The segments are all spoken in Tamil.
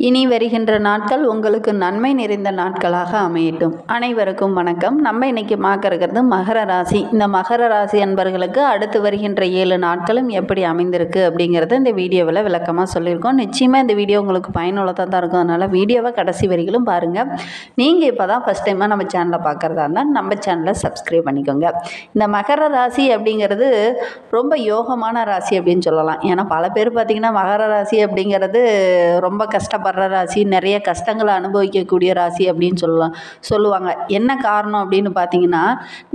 இனி வருகின்ற நாட்கள் உங்களுக்கு நன்மை நிறைந்த நாட்களாக அமையட்டும். அனைவருக்கும் வணக்கம். நம்ம இன்னைக்கு பார்க்க இருக்கிறது மகர ராசி. இந்த மகர ராசி அன்பர்களுக்கு அடுத்து வருகின்ற 7 நாட்களும் எப்படி அமைந்திருக்கு அப்படிங்கிறத இந்த வீடியோவில் விளக்கமாக சொல்லியிருக்கோம். நிச்சயமாக இந்த வீடியோ உங்களுக்கு பயனுள்ளதாக தான் இருக்கும். அதனால் வீடியோவை கடைசி வரைக்கும் பாருங்கள். நீங்கள் இப்போ தான் ஃபஸ்ட் டைமாக நம்ம சேனலை பார்க்குறதா இருந்தால் நம்ம சேனலை சப்ஸ்கிரைப் பண்ணிக்கோங்க. இந்த மகர ராசி அப்படிங்கிறது ரொம்ப யோகமான ராசி அப்படின்னு சொல்லலாம். ஏன்னா பல பேர் பார்த்திங்கன்னா மகர ராசி அப்படிங்கிறது ரொம்ப கஷ்டப்படுற ராசி, நிறைய கஷ்டங்களை அனுபவிக்கக்கூடிய ராசி அப்படின்னு சொல்லுவாங்க. என்ன காரணம் அப்படின்னு பார்த்தீங்கன்னா,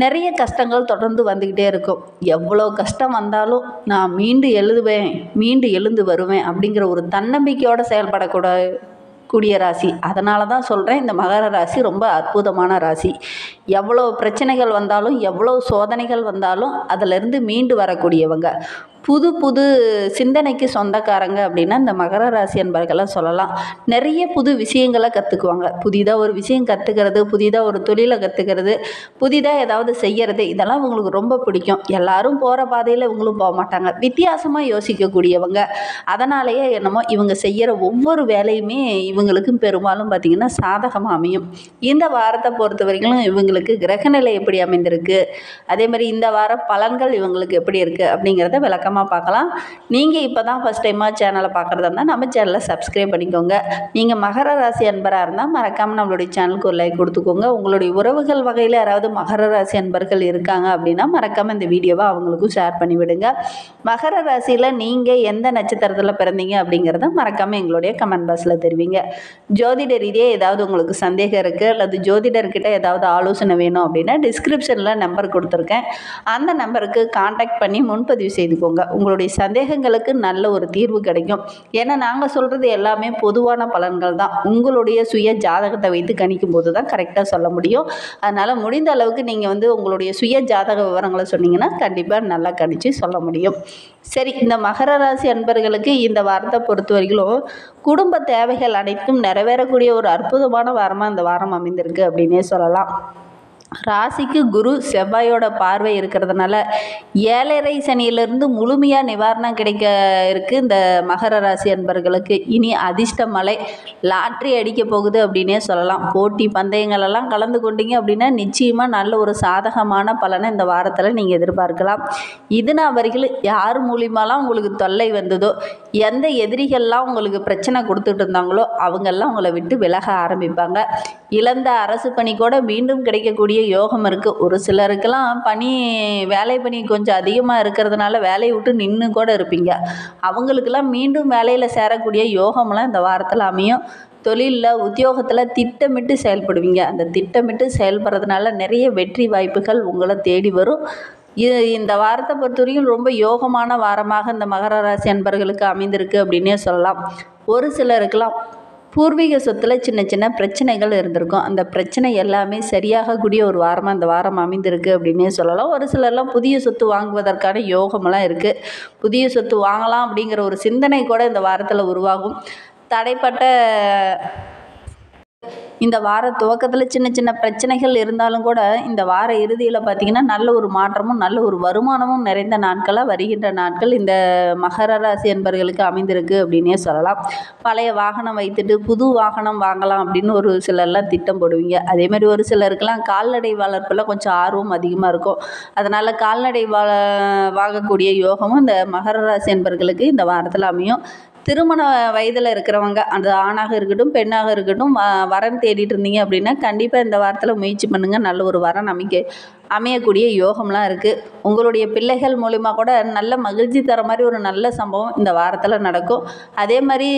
நிறைய கஷ்டங்கள் தொடர்ந்து வந்துக்கிட்டே இருக்கும். எவ்வளோ கஷ்டம் வந்தாலும் நான் மீண்டு எழுந்து வருவேன் அப்படிங்கிற ஒரு தன்னம்பிக்கையோடு செயல்படக்கூடிய ராசி. அதனால தான் சொல்கிறேன், இந்த மகர ராசி ரொம்ப அற்புதமான ராசி. எவ்வளோ பிரச்சனைகள் வந்தாலும், எவ்வளோ சோதனைகள் வந்தாலும் அதிலிருந்து மீண்டு வரக்கூடியவங்க, புது சிந்தனைக்கு சொந்தக்காரங்க அப்படின்னா இந்த மகர ராசி என்பர்களை சொல்லலாம். நிறைய புது விஷயங்களை கற்றுக்குவாங்க. புதிதாக ஒரு விஷயம் கற்றுக்கிறது, புதிதாக ஒரு தொழிலை கற்றுக்கிறது, புதிதாக ஏதாவது செய்கிறது, இதெல்லாம் இவங்களுக்கு ரொம்ப பிடிக்கும். எல்லாரும் போகிற பாதையில் இவங்களும் போக மாட்டாங்க. வித்தியாசமாக யோசிக்கக்கூடியவங்க. அதனாலேயே என்னமோ இவங்க செய்கிற ஒவ்வொரு வேலையுமே இவங்களுக்கு பெரும்பாலும் பார்த்திங்கன்னா சாதகமாக அமையும். இந்த வாரத்தை பொறுத்த வரைக்கும் இவங்களுக்கு கிரகநிலை எப்படி அமைந்திருக்கு, அதே மாதிரி இந்த வார பலன்கள் இவங்களுக்கு எப்படி இருக்குது அப்படிங்கிறத விளக்கமாக பார்க்கலாம். நீங்கள் இப்போ தான் ஃபஸ்ட் டைமாக சேனலை பார்க்குறதா இருந்தால் நம்ம சேனலை சப்ஸ்கிரைப் பண்ணிக்கோங்க. நீங்கள் மகர ராசி அன்பராக இருந்தால் மறக்காமல் நம்மளுடைய சேனலுக்கு ஒரு லைக் கொடுத்துக்கோங்க. உங்களுடைய உறவுகள் வகையில் யாராவது மகர ராசி அன்பர்கள் இருக்காங்க அப்படின்னா மறக்காமல் இந்த வீடியோவை அவங்களுக்கும் ஷேர் பண்ணிவிடுங்க. மகர ராசியில் நீங்கள் எந்த நட்சத்திரத்தில் பிறந்தீங்க அப்படிங்கிறத மறக்காமல் எங்களுடைய கமெண்ட் பாக்ஸில் தெரிவிங்க. ஜோதிட ரீதியாக ஏதாவது உங்களுக்கு சந்தேகம் இருக்குது அல்லது ஜோதிடர்கிட்ட ஏதாவது ஆலோசனை வேணும் அப்படின்னா டிஸ்கிரிப்ஷனில் நம்பர் கொடுத்துருக்கேன். அந்த நம்பருக்கு கான்டாக்ட் பண்ணி முன்பதிவு செய்துக்கோங்க. உங்களுடைய சந்தேகங்களுக்கு நல்ல ஒரு தீர்வு கிடைக்கும். ஏன்னா நாங்கள் சொல்கிறது எல்லாமே பொதுவான பலன்கள் தான். உங்களுடைய சுய ஜாதகத்தை வைத்து கணிக்கும் போது தான் கரெக்டாக சொல்ல முடியும். அதனால் முடிந்த அளவுக்கு நீங்கள் உங்களுடைய சுய ஜாதக விவரங்களை சொன்னீங்கன்னா கண்டிப்பாக நல்லா கணிச்சு சொல்ல முடியும். சரி, இந்த மகர ராசி அன்பர்களுக்கு இந்த வாரத்தை பொறுத்த வரைக்கும் குடும்ப தேவைகள் அனைத்தும் நிறைவேறக்கூடிய ஒரு அற்புதமான வாரமாக இந்த வாரம் அமைந்திருக்கு அப்படின்னே சொல்லலாம். ராசிக்கு குரு செவ்வாயோட பார்வை இருக்கிறதுனால 7.5 சனியிலிருந்து முழுமையாக நிவாரணம் கிடைக்க இருக்குது இந்த மகர ராசி அன்பர்களுக்கு. இனி அதிர்ஷ்ட மலை லாட்ரி அடிக்க போகுது அப்படின்னே சொல்லலாம். போட்டி பந்தயங்களெல்லாம் கலந்து கொண்டீங்க அப்படின்னா நிச்சயமாக நல்ல ஒரு சாதகமான பலனை இந்த வாரத்தில் நீங்கள் எதிர்பார்க்கலாம். இதுனா வரைக்கும் யார் மூலியமாலாம் உங்களுக்கு தொல்லை வந்ததோ, எந்த எதிரிகள்லாம் உங்களுக்கு பிரச்சனை கொடுத்துட்டு இருந்தாங்களோ அவங்கெல்லாம் உங்களை விட்டு விலக ஆரம்பிப்பாங்க. இழந்த அரசு பணி கூட மீண்டும் கிடைக்கக்கூடிய யோகம் இருக்குது. ஒரு சிலருக்கெல்லாம் வேலை பணி கொஞ்சம் அதிகமாக இருக்கிறதுனால வேலையை விட்டு நின்று கூட இருப்பீங்க. அவங்களுக்கெல்லாம் மீண்டும் வேலையில் சேரக்கூடிய யோகம்லாம் இந்த வாரத்தில் அமையும். தொழிலில் உத்தியோகத்தில் திட்டமிட்டு செயல்படுவீங்க. அந்த திட்டமிட்டு செயல்படுறதுனால நிறைய வெற்றி வாய்ப்புகள் உங்களை தேடி வரும். இந்த வாரத்தை பொறுத்த வரைக்கும் ரொம்ப யோகமான வாரமாக இந்த மகர ராசி அன்பர்களுக்கு அமைந்திருக்கு அப்படின்னே சொல்லலாம். ஒரு சிலருக்கெல்லாம் பூர்வீக சொத்தில் சின்ன சின்ன பிரச்சனைகள் இருந்திருக்கும். அந்த பிரச்சனை எல்லாமே சரியாகக்கூடிய ஒரு வாரமாக இந்த வாரம் அமைந்திருக்கு அப்படின்னே சொல்லலாம். ஒரு சிலர்லாம் புதிய சொத்து வாங்குவதற்கான யோகமெல்லாம் இருக்குது. புதிய சொத்து வாங்கலாம் அப்படிங்கிற ஒரு சிந்தனை கூட இந்த வாரத்தில் உருவாகும். தடைப்பட்ட இந்த வார துவக்கத்தில் சின்ன சின்ன பிரச்சனைகள் இருந்தாலும் கூட இந்த வார இறுதியில் பார்த்திங்கன்னா நல்ல ஒரு மாற்றமும் நல்ல ஒரு வருமானமும் நிறைந்த நாட்களாக வருகின்ற நாட்கள் இந்த மகர ராசி என்பவர்களுக்கு அமைந்திருக்கு அப்படின்னே சொல்லலாம். பழைய வாகனம் வைத்துட்டு புது வாகனம் வாங்கலாம் அப்படின்னு ஒரு சிலர்லாம் திட்டம் போடுவீங்க. அதேமாதிரி ஒரு சிலருக்கெல்லாம் கால்நடை வளர்ப்பில் கொஞ்சம் ஆர்வம் அதிகமாக இருக்கும். அதனால் கால்நடை வாங்கக்கூடிய யோகமும் இந்த மகர ராசி என்பவர்களுக்கு இந்த வாரத்தில் அமையும். திருமண வயதில் இருக்கிறவங்க, அந்த ஆணாக இருக்கட்டும் பெண்ணாக இருக்கட்டும், வரன் தேடிட்டு இருந்தீங்க அப்படின்னா கண்டிப்பாக இந்த வாரத்தில் முயற்சி பண்ணுங்கள். நல்ல ஒரு வரன் அமையக்கூடிய யோகம்லாம் இருக்குது. உங்களுடைய பிள்ளைகள் மூலிமா கூட நல்ல மகிழ்ச்சி தர மாதிரி ஒரு நல்ல சம்பவம் இந்த வாரத்தில் நடக்கும். அதே மாதிரி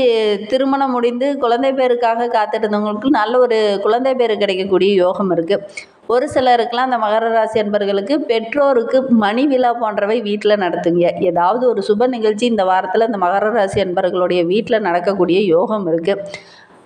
திருமணம் முடிந்து குழந்தை பேருக்காக காத்துட்டு இருந்தவங்களுக்கு நல்ல ஒரு குழந்தை பேர் கிடைக்கக்கூடிய யோகம் இருக்குது. ஒரு சிலருக்கெல்லாம் அந்த மகர ராசி அன்பர்களுக்கு பெற்றோருக்கு மணி விழா போன்றவை வீட்டில் நடத்துங்க. ஏதாவது ஒரு சுப நிகழ்ச்சி இந்த வாரத்தில் இந்த மகர ராசி அன்பர்களுடைய வீட்டில் நடக்கக்கூடிய யோகம் இருக்குது.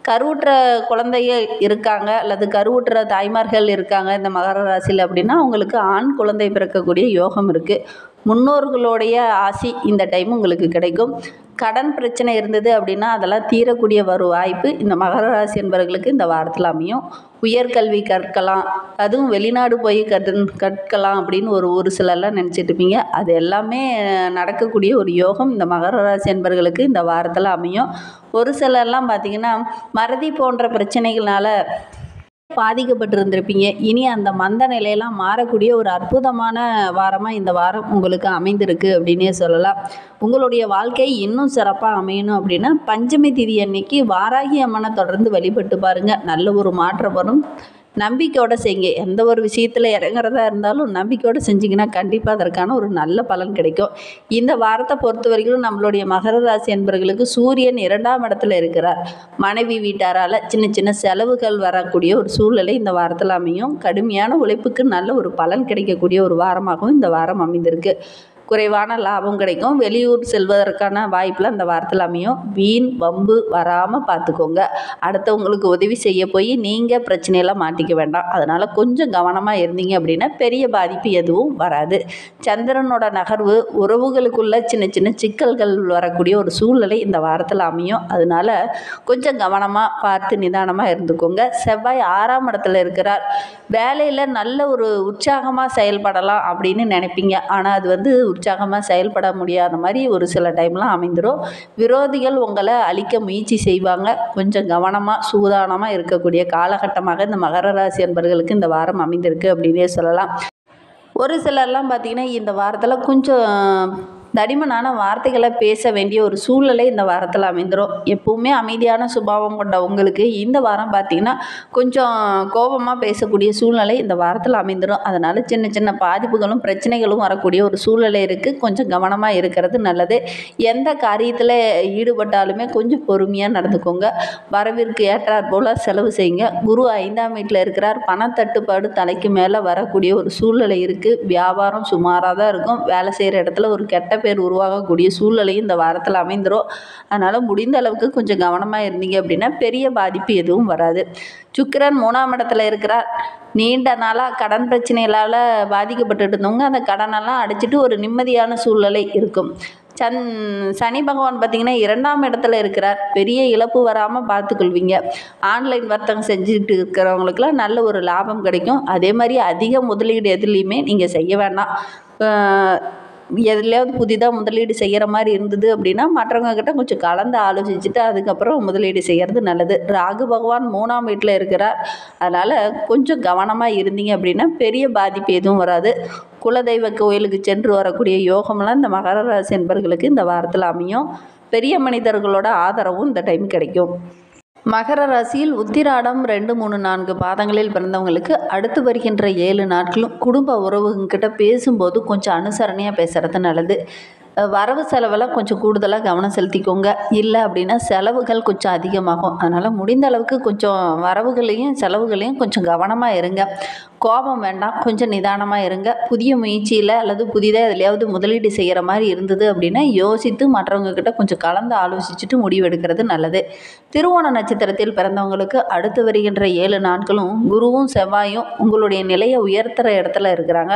கருவுற்ற குழந்தைய இருக்காங்க அல்லது கருவுற்ற தாய்மார்கள் இருக்காங்க இந்த மகர ராசியில் அப்படின்னா அவங்களுக்கு ஆண் குழந்தை பிறக்கக்கூடிய யோகம் இருக்குது. முன்னோர்களுடைய ஆசி இந்த டைம் உங்களுக்கு கிடைக்கும். கடன் பிரச்சனை இருந்தது அப்படின்னா அதெல்லாம் தீரக்கூடிய ஒரு வாய்ப்பு இந்த மகர ராசி என்பவர்களுக்கு இந்த வாரத்தில் அமையும். உயர்கல்வி கற்கலாம், அதுவும் வெளிநாடு போய் கற்கலாம் அப்படின்னு ஒரு சிலர்லாம் நினச்சிட்டு இருப்பீங்க. அது எல்லாமே நடக்கக்கூடிய ஒரு யோகம் இந்த மகர ராசி என்பவர்களுக்கு இந்த வாரத்தில் அமையும். ஒரு சிலர்லாம் பார்த்திங்கன்னா மறதி போன்ற பிரச்சனைகளால் பாதிக்கப்பட்டிருந்திருப்பீங்க. இனி அந்த மந்த நிலையெல்லாம் மாறக்கூடிய ஒரு அற்புதமான வாரமாக இந்த வாரம் உங்களுக்கு அமைந்திருக்கு அப்படின்னே சொல்லலாம். உங்களுடைய வாழ்க்கை இன்னும் சிறப்பாக அமையணும் அப்படின்னா பஞ்சமி திதி அன்னைக்கு வாராகி அம்மனை தொடர்ந்து வழிபட்டு பாருங்கள். நல்ல ஒரு மாற்றம் வரும். நம்பிக்கையோடு செய்யுங்க. எந்த ஒரு விஷயத்தில் இறங்குறதா இருந்தாலும் நம்பிக்கையோடு செஞ்சிங்கன்னா கண்டிப்பாக அதற்கான ஒரு நல்ல பலன் கிடைக்கும். இந்த வாரத்தை பொறுத்த வரைக்கும் நம்மளுடைய மகர ராசி என்பவர்களுக்கு சூரியன் 2ஆம் இடத்துல இருக்கிறார். மனைவி வீட்டாரால் சின்ன சின்ன செலவுகள் வரக்கூடிய ஒரு சூழ்நிலை இந்த வாரத்தில் அமையும். கடுமையான உழைப்புக்கு நல்ல ஒரு பலன் கிடைக்கக்கூடிய ஒரு வாரமாகவும் இந்த வாரம் அமைந்திருக்கு. குறைவான லாபம் கிடைக்கும். வெளியூர் செல்வதற்கான வாய்ப்பில் அந்த வாரத்தில் அமையும். வீண் வம்பு வராமல் பார்த்துக்கோங்க. அடுத்தவங்களுக்கு உதவி செய்ய போய் நீங்கள் பிரச்சனையெல்லாம் மாட்டிக்க வேண்டாம். அதனால் கொஞ்சம் கவனமாக இருந்தீங்க அப்படின்னா பெரிய பாதிப்பு எதுவும் வராது. சந்திரனோட நகர்வு உறவுகளுக்குள்ள சின்ன சின்ன சிக்கல்கள் வரக்கூடிய ஒரு சூழ்நிலை இந்த வாரத்தில் அமையும். அதனால கொஞ்சம் கவனமாக பார்த்து நிதானமாக இருந்துக்கோங்க. செவ்வாய் 6ஆம் இடத்துல இருக்கிறார். வேலையில் நல்ல ஒரு உற்சாகமாக செயல்படலாம் அப்படின்னு நினைப்பீங்க. ஆனால் அது உற்சாகமாக செயல்பட முடியாத மாதிரி ஒரு சில டைம்லாம் அமைந்துடும். விரோதிகள் உங்களை அழிக்க முயற்சி செய்வாங்க. கொஞ்சம் கவனமாக சூதானமாக இருக்கக்கூடிய காலகட்டமாக இந்த மகர ராசி என்பவர்களுக்கு இந்த வாரம் அமைந்திருக்கு அப்படின்னே சொல்லலாம். ஒரு சிலர்லாம் பார்த்திங்கன்னா இந்த வாரத்தில் கொஞ்சம் தடிமனான வார்த்தைகளை பேச வேண்டிய ஒரு சூழ்நிலை இந்த வாரத்தில் அமைந்துடும். எப்பவுமே அமைதியான சுபாவம் கொண்ட உங்களுக்கு இந்த வாரம் பார்த்திங்கன்னா கொஞ்சம் கோபமாக பேசக்கூடிய சூழ்நிலை இந்த வாரத்தில் அமைந்துடும். அதனால் சின்ன சின்ன பாதிப்புகளும் பிரச்சனைகளும் வரக்கூடிய ஒரு சூழ்நிலை இருக்குது. கொஞ்சம் கவனமாக இருக்கிறது நல்லது. எந்த காரியத்தில் ஈடுபட்டாலுமே கொஞ்சம் பொறுமையாக நடந்துக்கோங்க. வரவிற்கு ஏற்றாற் போல் செலவு செய்யுங்க. குரு 5ஆம் வீட்டில் இருக்கிறார். பணத்தட்டுப்பாடு தலைக்கு மேலே வரக்கூடிய ஒரு சூழ்நிலை இருக்குது. வியாபாரம் சுமாராக தான் இருக்கும். வேலை செய்கிற இடத்துல ஒரு கெட்ட பேர் உருவாகக்கூடிய சூழ்நிலையும் இந்த வாரத்தில் அமைந்துடும். அதனால் முடிந்த அளவுக்கு கொஞ்சம் கவனமாக இருந்தீங்க அப்படின்னா பெரிய பாதிப்பு எதுவும் வராது. சுக்கிரன் 3ஆம் இடத்துல இருக்கிறார். நீண்ட நாளாக கடன் பிரச்சனைகளால் பாதிக்கப்பட்டு இருந்தவங்க அந்த கடனெல்லாம் அடைச்சிட்டு ஒரு நிம்மதியான சூழ்நிலை இருக்கும். சனி பகவான் பார்த்திங்கன்னா 2ஆம் இடத்துல இருக்கிறார். பெரிய இழப்பு வராமல் பார்த்துக்கொள்வீங்க. ஆன்லைன் வர்த்தகம் செஞ்சுட்டு இருக்கிறவங்களுக்குலாம் நல்ல ஒரு லாபம் கிடைக்கும். அதே மாதிரி அதிக முதலீடு எதுலேயுமே நீங்கள் செய்ய வேண்டாம். எதுலையாவது புதிதாக முதலீடு செய்கிற மாதிரி இருந்தது அப்படின்னா மற்றவங்கக்கிட்ட கொஞ்சம் கலந்து ஆலோசிச்சுட்டு அதுக்கப்புறம் முதலீடு செய்கிறது நல்லது. ராகு பகவான் 3ஆம் வீட்டில் இருக்கிறார். அதனால் கொஞ்சம் கவனமாக இருந்தீங்க அப்படின்னா பெரிய பாதிப்பு எதுவும் வராது. குலதெய்வ கோயிலுக்கு சென்று வரக்கூடிய யோகம்லாம் இந்த மகர ராசி என்பவர்களுக்கு இந்த வாரத்தில் அமையும். பெரிய மனிதர்களோட ஆதரவும் இந்த டைம் கிடைக்கும். மகர ராசியில் உத்திராடம் 2, 3, 4 பாதங்களில் பிறந்தவங்களுக்கு அடுத்து வருகின்ற 7 நாட்களும் குடும்ப உறவுங்கிட்ட பேசும்போது கொஞ்சம் அனுசரணையாக பேசுகிறது நல்லது. வரவு செலவெல்லாம் கொஞ்சம் கூடுதலாக கவனம் செலுத்திக்கோங்க. இல்லை அப்படின்னா செலவுகள் கொஞ்சம் அதிகமாகும். அதனால் முடிந்த அளவுக்கு கொஞ்சம் வரவுகளையும் செலவுகளையும் கொஞ்சம் கவனமாக இருங்க. கோபம் வேண்டாம். கொஞ்சம் நிதானமாக இருங்க. புதிய முயற்சியில் அல்லது புதிதாக எதுலையாவது முதலீடு செய்கிற மாதிரி இருந்தது அப்படின்னா யோசித்து மற்றவங்கக்கிட்ட கொஞ்சம் கலந்து ஆலோசிச்சுட்டு முடிவெடுக்கிறது நல்லது. திருவோண நட்சத்திரத்தில் பிறந்தவங்களுக்கு அடுத்து வருகின்ற 7 நாட்களும் குருவும் செவ்வாயும் உங்களுடைய நிலையை உயர்த்துகிற இடத்துல இருக்கிறாங்க.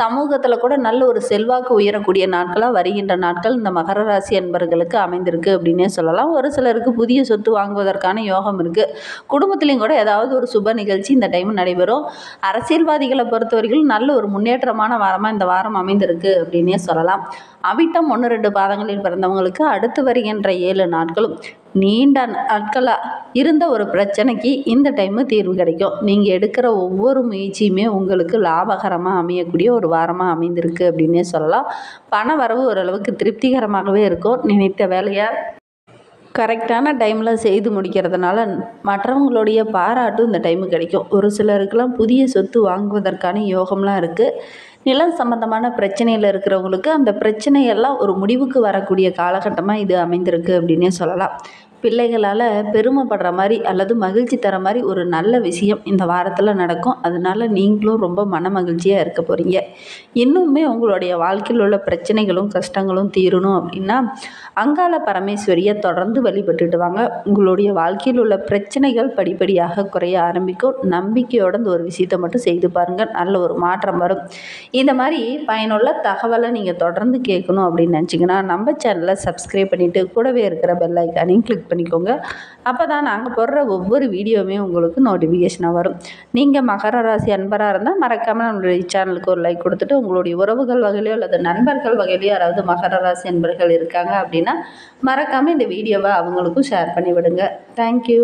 சமூகத்தில் கூட நல்ல ஒரு செல்வாக்கு உயரக்கூடிய நாட்களாக வருகின்ற நாட்கள் இந்த மகர ராசி என்பவர்களுக்கு அமைந்திருக்கு அப்படின்னே சொல்லலாம். ஒரு சிலருக்கு புதிய சொத்து வாங்குவதற்கான யோகம் இருக்குது. குடும்பத்திலையும் கூட ஏதாவது ஒரு சுப நிகழ்ச்சி இந்த டைம் நடைபெறும். அரசியல்வாதிகளை பொறுத்தவரைக்கும் நல்ல ஒரு முன்னேற்றமான வாரமாக இந்த வாரம் அமைந்திருக்கு அப்படின்னே சொல்லலாம். அவிட்டம் 1, 2 பாதங்களில் பிறந்தவங்களுக்கு அடுத்து வருகின்ற 7 நாட்களும் நீண்ட நாட்களாக இருந்த ஒரு பிரச்சனைக்கு இந்த டைமு தீர்வு கிடைக்கும். நீங்கள் எடுக்கிற ஒவ்வொரு முயற்சியுமே உங்களுக்கு லாபகரமாக அமையக்கூடிய ஒரு வாரமாக அமைந்திருக்கு அப்படின்னே சொல்லலாம். பண வரவு ஓரளவுக்கு திருப்திகரமாகவே இருக்கும். நினைத்த வேலையை கரெக்டான டைமில் செய்து முடிக்கிறதுனால மற்றவங்களுடைய பாராட்டும் இந்த டைமு கிடைக்கும். ஒரு சிலருக்கெல்லாம் புதிய சொத்து வாங்குவதற்கான யோகம்லாம் இருக்குது. நிலம் சம்பந்தமான பிரச்சனையில் இருக்கிறவங்களுக்கு அந்த பிரச்சனையெல்லாம் ஒரு முடிவுக்கு வரக்கூடிய காலகட்டமாக இது அமைந்திருக்கு அப்படின்னே சொல்லலாம். பிள்ளைகளால் பெருமைப்படுற மாதிரி அல்லது மகிழ்ச்சி தர மாதிரி ஒரு நல்ல விஷயம் இந்த வாரத்தில் நடக்கும். அதனால நீங்களும் ரொம்ப மன மகிழ்ச்சியாக இருக்க போகிறீங்க. இன்னுமே உங்களுடைய வாழ்க்கையில் உள்ள பிரச்சனைகளும் கஷ்டங்களும் தீரணும் அப்படின்னா அங்காள பரமேஸ்வரியை தொடர்ந்து வழிபட்டுட்டு வாங்க. உங்களுடைய வாழ்க்கையில் உள்ள பிரச்சனைகள் படிப்படியாக குறைய ஆரம்பிக்கும். நம்பிக்கையோட இந்த ஒரு விஷயத்தை மட்டும் செய்து பாருங்கள், நல்ல ஒரு மாற்றம் வரும். இந்த மாதிரி பயனுள்ள தகவலை நீங்கள் தொடர்ந்து கேட்கணும் அப்படின்னு நினச்சிங்கன்னா நம்ம சேனலை சப்ஸ்கிரைப் பண்ணிவிட்டு கூடவே இருக்கிற பெல் ஐக்கானையும் கிளிக் பண்ணிக்கோங்க. அப்போ தான் நாங்கள் போடுற ஒவ்வொரு வீடியோவுமே உங்களுக்கு நோட்டிஃபிகேஷனாக வரும். நீங்கள் மகர ராசி அன்பராக இருந்தால் மறக்காமல் நம்மளுடைய சேனலுக்கு ஒரு லைக் கொடுத்துட்டு உங்களுடைய உறவுகள் வகையிலையோ அல்லது நண்பர்கள் வகையிலையோ யாராவது மகர ராசி அன்பர்கள் இருக்காங்க அப்படின்னா மறக்காமல் இந்த வீடியோவை அவங்களுக்கும் ஷேர் பண்ணி விடுங்க. தேங்க்யூ.